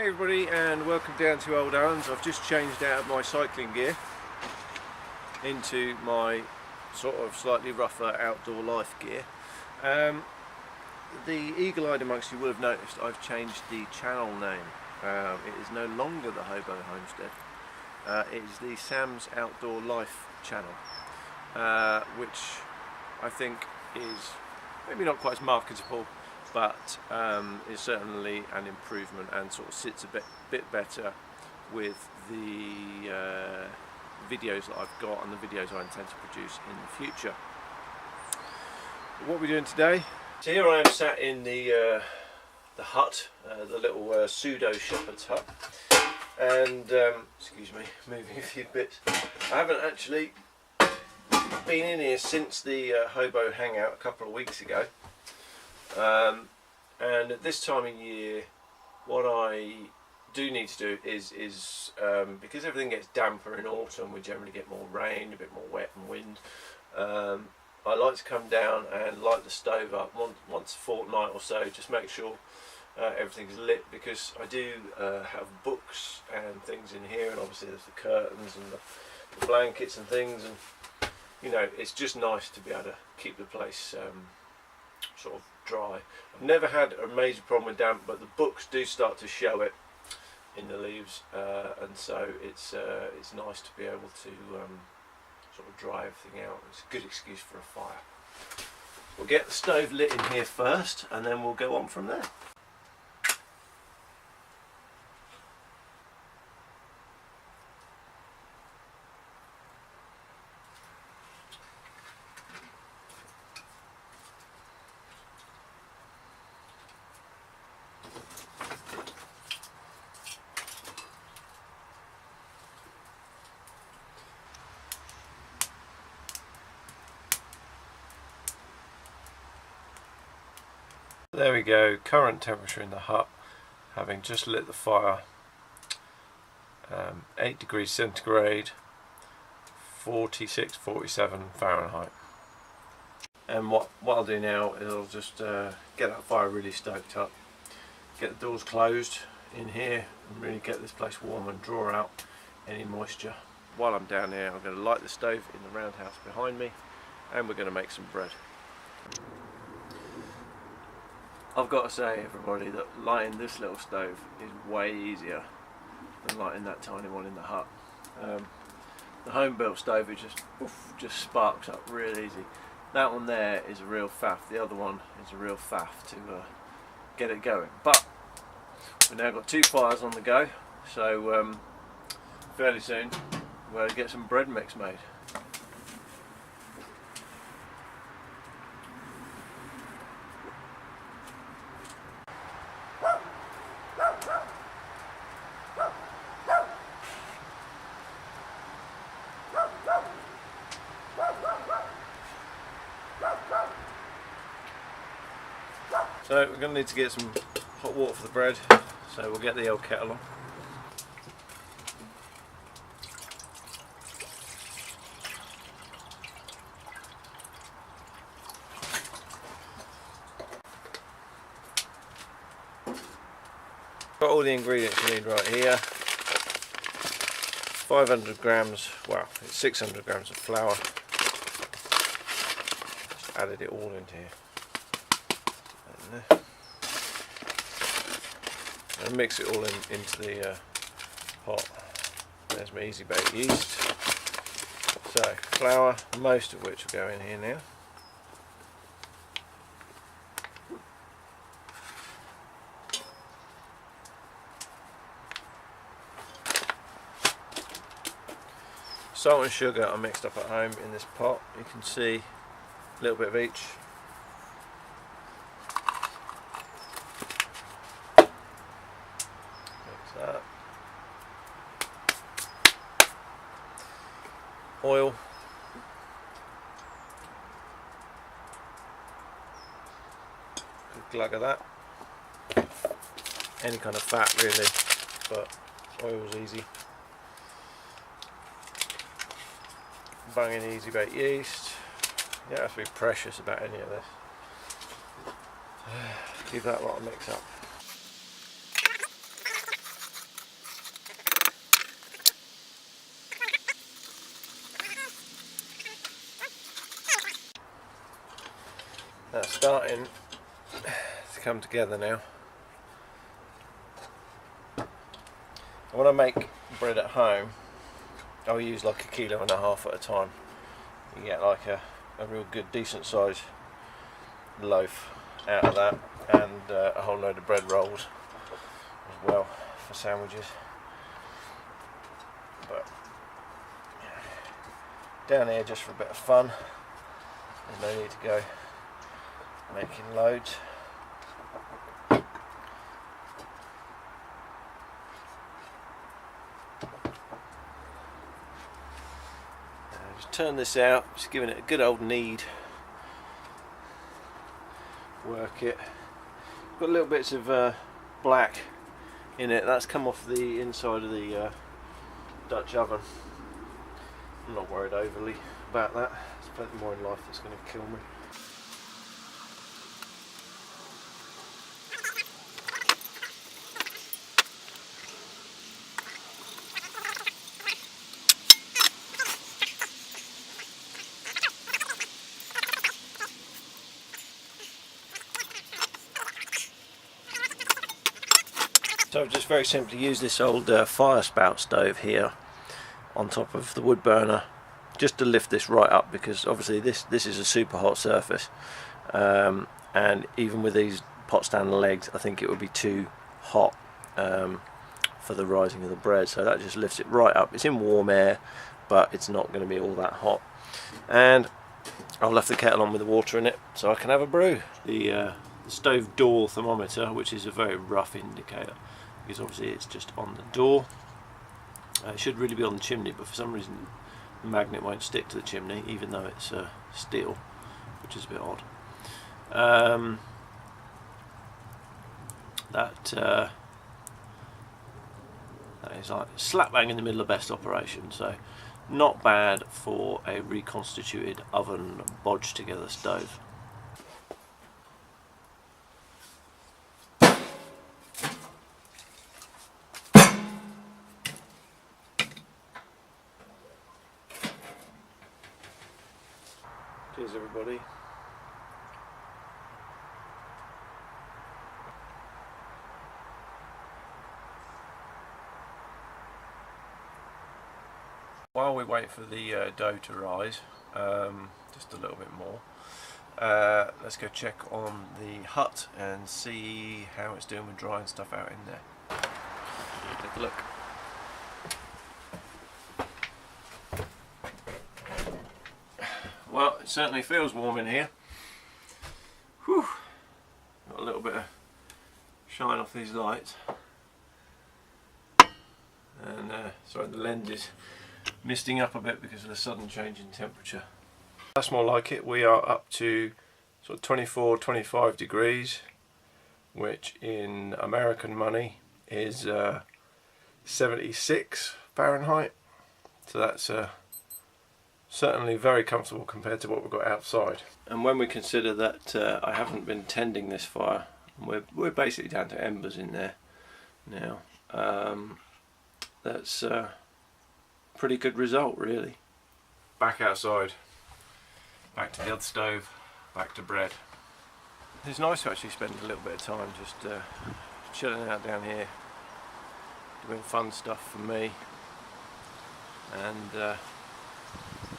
Hey everybody, and welcome down to Old Alan's. I've just changed out of my cycling gear into my sort of slightly rougher outdoor life gear. The eagle-eyed amongst you will have noticed I've changed the channel name. It is no longer the Hobo Homestead. It is the Sam's Outdoor Life channel, which I think is maybe not quite as marketable, but is certainly an improvement and sort of sits a bit better with the videos that I've got and the videos I intend to produce in the future. What we're doing today, so here I am sat in the hut, the little pseudo shepherd's hut, and excuse me, moving a few bits. I haven't actually been in here since the hobo hangout a couple of weeks ago. And at this time of year, what I do need to do is because everything gets damper in autumn, we generally get more rain, a bit more wet and wind. I like to come down and light the stove up once a fortnight or so, just make sure everything's lit, because I do have books and things in here, and obviously there's the curtains and the blankets and things, and you know, it's just nice to be able to keep the place sort of dry. I've never had a major problem with damp, but the books do start to show it in the leaves, and so it's nice to be able to sort of dry everything out. It's a good excuse for a fire. We'll get the stove lit in here first, and then we'll go on from there. There we go, current temperature in the hut, having just lit the fire, 8 degrees centigrade, 46, 47 Fahrenheit. And what I'll do now is I'll just get that fire really stoked up, get the doors closed in here and really get this place warm and draw out any moisture. While I'm down here, I'm going to light the stove in the roundhouse behind me, and we're going to make some bread. I've got to say, everybody, that lighting this little stove is way easier than lighting that tiny one in the hut. The home built stove, it just sparks up real easy. That one there is a real faff. The other one is a real faff to get it going. But we've now got 2 fires on the go, so fairly soon we'll get some bread mix made. So we're going to need to get some hot water for the bread, so we'll get the old kettle on. Got all the ingredients you need right here. 500 grams, well, it's 600 grams of flour. Just added it all into here. And mix it all into the pot. There's my easy bake yeast. So flour, most of which will go in here now. Salt and sugar are mixed up at home in this pot. You can see a little bit of each. That. Oil, good glug of that. Any kind of fat really, but oil's easy. Banging easy bake yeast. You don't have to be precious about any of this. Give that lot a mix up. That's starting to come together now. When I make bread at home, I'll use like 1.5 kilos at a time. You get like a real good decent size loaf out of that, and a whole load of bread rolls as well for sandwiches. But down here just for a bit of fun, there's no need to go making loads. Just turn this out, just giving it a good old knead. Work it. Got little bits of black in it. That's come off the inside of the Dutch oven. I'm not worried overly about that. There's plenty more in life that's going to kill me. So I've just very simply used this old fire spout stove here on top of the wood burner just to lift this right up, because obviously this is a super hot surface, and even with these pot stand legs I think it would be too hot for the rising of the bread, so that just lifts it right up. It's in warm air, but it's not going to be all that hot. And I've left the kettle on with the water in it so I can have a brew. The stove door thermometer, which is a very rough indicator because obviously it's just on the door. It should really be on the chimney, but for some reason the magnet won't stick to the chimney even though it's steel, which is a bit odd. That is like slap bang in the middle of best operation, so not bad for a reconstituted oven bodged together stove. Cheers everybody. While we wait for the dough to rise, just a little bit more, let's go check on the hut and see how it's doing with drying stuff out in there. Take a look. Well, it certainly feels warm in here. Whew. Got a little bit of shine off these lights. And sorry, the lens is misting up a bit because of the sudden change in temperature. That's more like it. We are up to sort of 24-25 degrees, which in American money is 76 Fahrenheit. So that's certainly very comfortable compared to what we've got outside. And when we consider that I haven't been tending this fire, we're basically down to embers in there now. That's pretty good result, really. Back outside, back to the other stove, back to bread. It's nice to actually spend a little bit of time just chilling out down here, doing fun stuff for me, and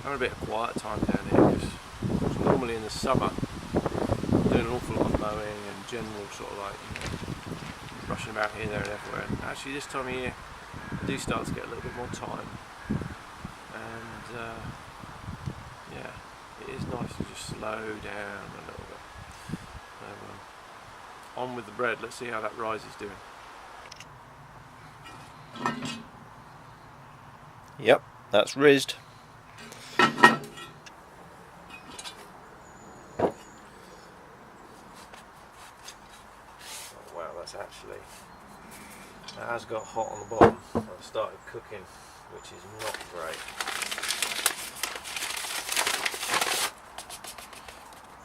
having a bit of quiet time down here, because normally in the summer I'm doing an awful lot of mowing and general sort of like, you know, rushing about here, there and everywhere. And actually this time of year I do start to get a little bit more time, and yeah, it is nice to just slow down a little bit. So, on with the bread. Let's see how that rise is doing. Yep, that's rizzed. Actually, it has got hot on the bottom. I've started cooking, which is not great.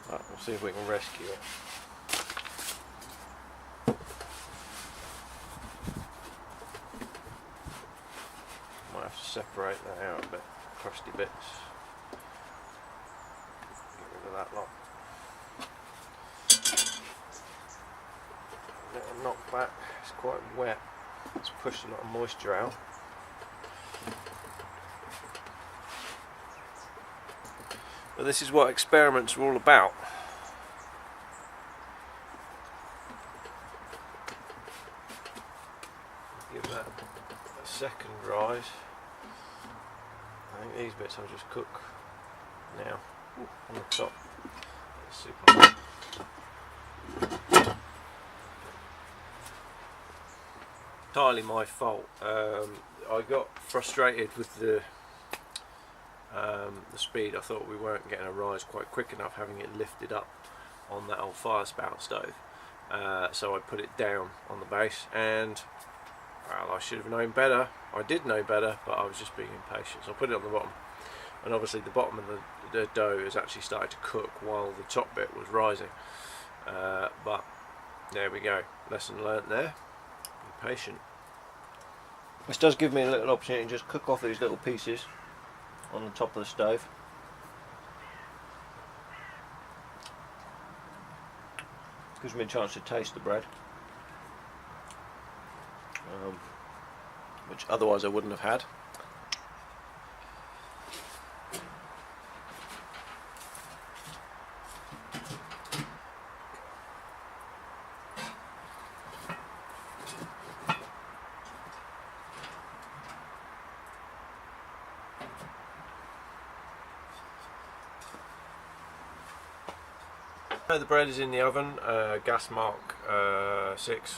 Right, we'll see if we can rescue it. Might have to separate that out a bit, crusty bits. Get rid of that lot. little knock back. It's quite wet. It's pushed a lot of moisture out. But this is what experiments are all about. Give that a second rise. I think these bits I'll just cook now. Ooh, on the top. Super. Entirely my fault. I got frustrated with the speed. I thought we weren't getting a rise quite quick enough, having it lifted up on that old fire spout stove. So I put it down on the base, and well, I should have known better. I did know better, but I was just being impatient. So I put it on the bottom, and obviously the bottom of the dough has actually started to cook while the top bit was rising. But there we go. Lesson learnt there. Be patient. This does give me a little opportunity to just cook off these little pieces on the top of the stove. Gives me a chance to taste the bread, which otherwise I wouldn't have had. The bread is in the oven, gas mark 6.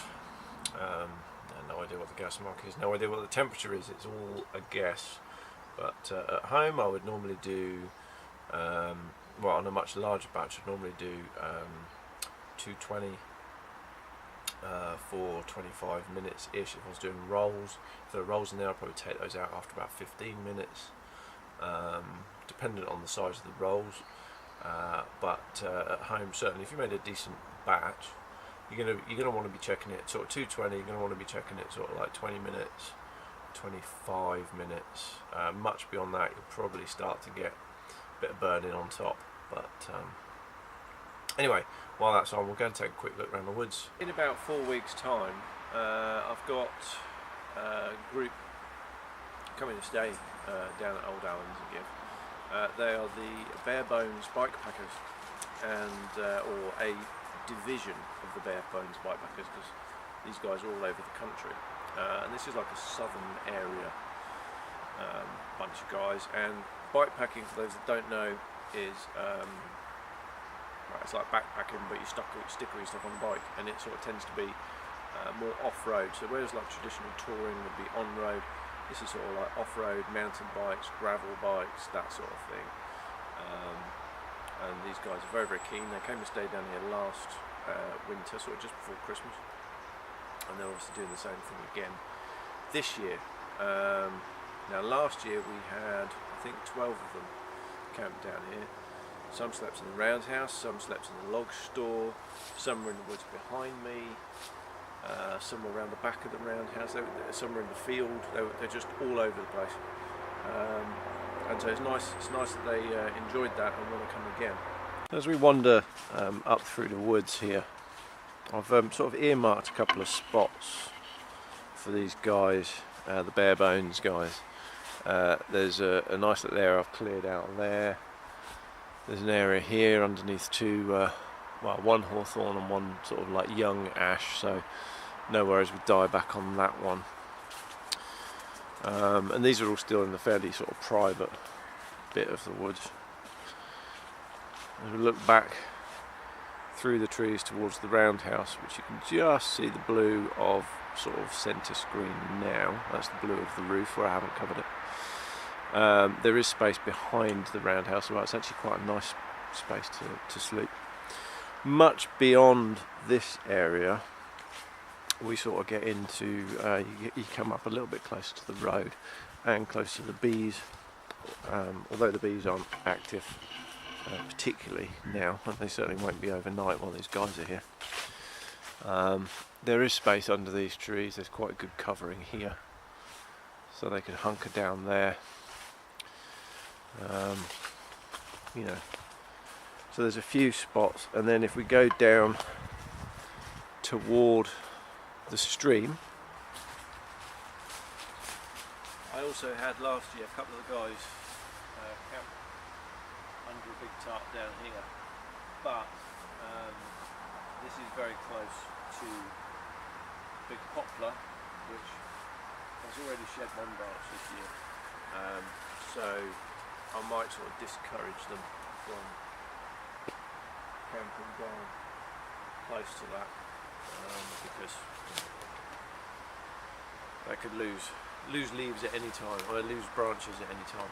No idea what the gas mark is, no idea what the temperature is, it's all a guess. But at home I would normally do, well, on a much larger batch I'd normally do 220 for 25 minutes ish. If I was doing rolls, if there are rolls in there I'd probably take those out after about 15 minutes, dependent on the size of the rolls. But at home, certainly, if you made a decent batch, you're gonna want to be checking it sort of 220. You're gonna want to be checking it sort of like 20 minutes, 25 minutes. Much beyond that, you'll probably start to get a bit of burning on top. But anyway, while that's on, we'll go and take a quick look around the woods. In about 4 weeks' time, I've got a group coming to stay down at Old Allen's again. They are the Bare Bones Bike Packers, and or a division of the Bare Bones Bike Packers, because these guys are all over the country, and this is like a southern area bunch of guys. And bike packing, for those that don't know, is it's like backpacking, but you stick all your stuff on the bike, and it sort of tends to be more off-road. So whereas like traditional touring would be on-road, this is sort of like off-road, mountain bikes, gravel bikes, that sort of thing. And these guys are very, very keen. They came and stayed down here last winter, sort of just before Christmas. And they're obviously doing the same thing again this year. Now last year we had, I think, 12 of them camped down here. Some slept in the roundhouse, some slept in the log store, some were in the woods behind me. Some were around the back of the roundhouse, some were in the field. They're just all over the place, and so it's nice that they enjoyed that and want to come again. As we wander up through the woods here, I've sort of earmarked a couple of spots for these guys, the Bare Bones guys. There's a nice little area I've cleared out there. There's an area here underneath two, well, one hawthorn and one sort of like young ash, so no worries with dieback on that one. And these are all still in the fairly sort of private bit of the woods. As we look back through the trees towards the roundhouse, which you can just see the blue of sort of centre screen now. That's the blue of the roof where I haven't covered it. There is space behind the roundhouse, so it's actually quite a nice space to sleep. Much beyond this area, we sort of get into, you come up a little bit closer to the road and close to the bees, although the bees aren't active particularly now, and they certainly won't be overnight while these guys are here. There is space under these trees. There's quite a good covering here, so they could hunker down there. You know, so there's a few spots, and then if we go down toward the stream. I also had last year a couple of the guys camp under a big tarp down here, but this is very close to big poplar, which has already shed one branch this year, so I might sort of discourage them from camping down close to that, because they could lose leaves at any time, or lose branches at any time.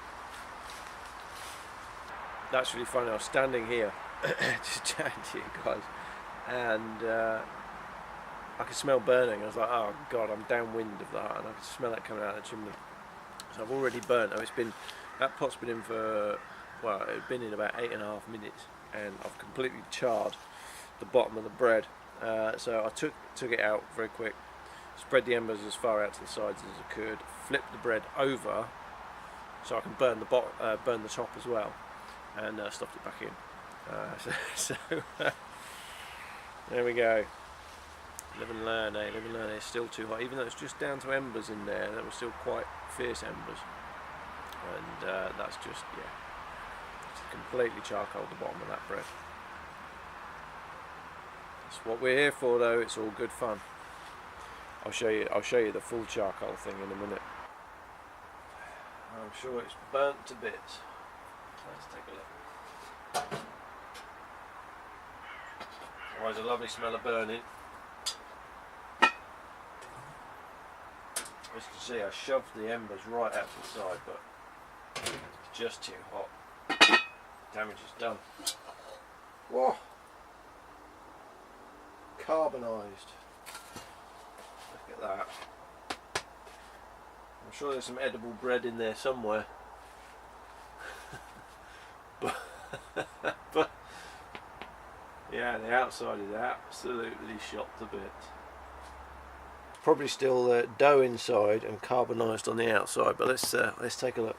That's really funny. I was standing here just chatting to you guys, and I could smell burning. I was like, oh god, I'm downwind of that, and I could smell it coming out of the chimney. So I've already burnt. That pot's been in for, well, it's been in about 8.5 minutes, and I've completely charred the bottom of the bread. So I took it out very quick, spread the embers as far out to the sides as I could, flipped the bread over so I can burn the top as well, and stuffed it back in. So there we go. Live and learn, eh? Live and learn. It's still too hot, even though it's just down to embers in there. There were still quite fierce embers, and that's just, yeah, it's completely charcoaled the bottom of that bread. That's what we're here for, though. It's all good fun. I'll show you the full charcoal thing in a minute. I'm sure it's burnt to bits. Let's take a look. Always a lovely smell of burning. As you can see, I shoved the embers right out to the side, but it's just too hot. Damage is done. Whoa! Carbonised. Look at that. I'm sure there's some edible bread in there somewhere. but yeah, the outside is absolutely shot to bits. Probably still dough inside and carbonised on the outside, but let's take a look.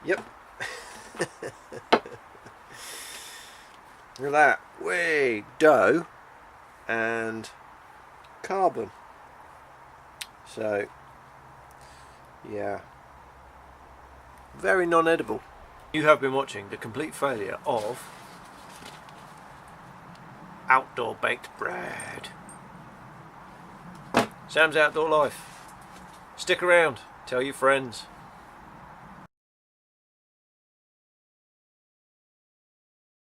Yep. Look at that. Way dough and carbon. So yeah, very non-edible. You have been watching the complete failure of outdoor baked bread. Sam's Outdoor Life. Stick around, tell your friends.